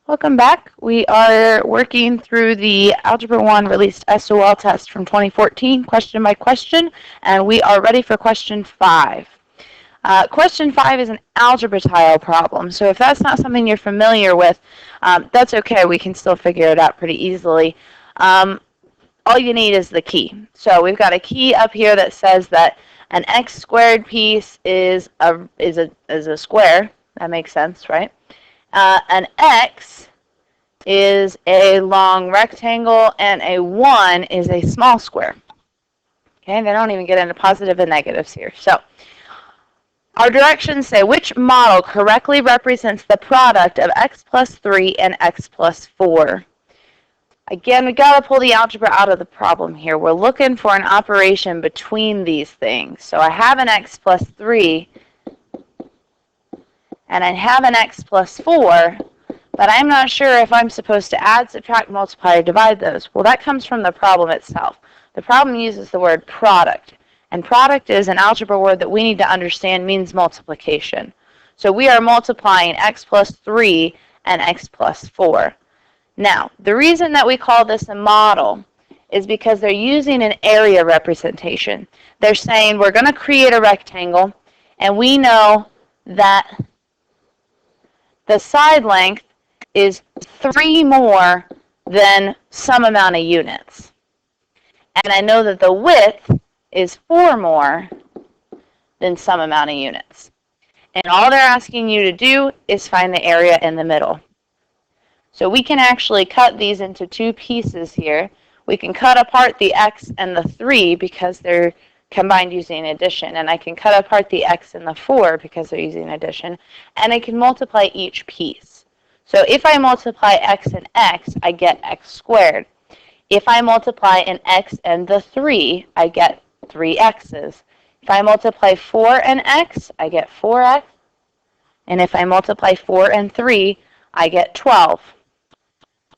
Welcome back. We are working through the Algebra 1 released SOL test from 2014, question by question, and we are ready for question 5. Question 5 is an algebra tile problem, so if that's not something you're familiar with, that's okay. We can still figure it out pretty easily. All you need is the key. So we've got a key up here that says that an x squared piece is a square. That makes sense, right? An x is a long rectangle, and a 1 is a small square. Okay, they don't even get into positive and negatives here. So our directions say which model correctly represents the product of x plus 3 and x plus 4. Again, we got to pull the algebra out of the problem here. We're looking for an operation between these things. So I have an x plus 3, and I have an x plus 4, but I'm not sure if I'm supposed to add, subtract, multiply, or divide those. Well, that comes from the problem itself. The problem uses the word product, and product is an algebra word that we need to understand means multiplication. So we are multiplying x plus 3 and x plus 4. Now, the reason that we call this a model is because they're using an area representation. They're saying we're going to create a rectangle, and we know that the side length is 3 more than some amount of units. And I know that the width is 4 more than some amount of units. And all they're asking you to do is find the area in the middle. So we can actually cut these into 2 pieces here. We can cut apart the x and the 3 because they're combined using addition. And I can cut apart the x and the 4 because they're using addition. And I can multiply each piece. So if I multiply x and x, I get x squared. If I multiply an x and the 3, I get 3x's. If I multiply 4 and x, I get 4x. And if I multiply 4 and 3, I get 12.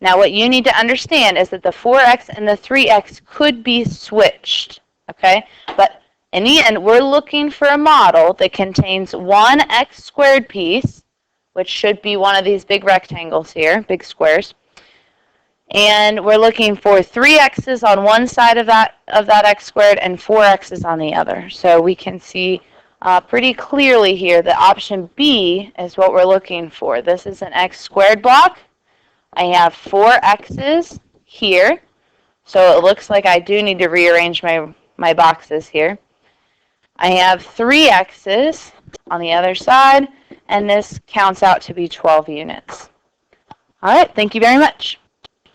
Now what you need to understand is that the 4x and the 3x could be switched, okay? But in the end, we're looking for a model that contains one x squared piece, which should be one of these big rectangles here, big squares. And we're looking for 3x's on one side of that x squared and 4x's on the other. So we can see pretty clearly here that option B is what we're looking for. This is an x squared block. I have 4x's here. So it looks like I do need to rearrange my boxes here. I have 3x's on the other side, and this counts out to be 12 units. All right, thank you very much.